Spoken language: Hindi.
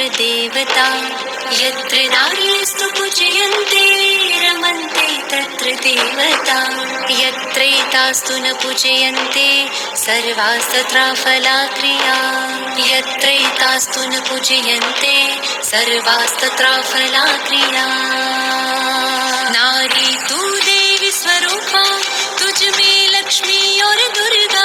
तत्र देवता यत्र नार्यस्तु पूजयन्ते रमन्ते तत्र देवता यत्रैतास्तु न पूजयन्ते सर्वास्तत्र फलाक्रिया यत्रैतास्तु न पूजयन्ते सर्वास्तत्र फलाक्रिया नारी तू देवी स्वरूपा तुझ में लक्ष्मी और दुर्गा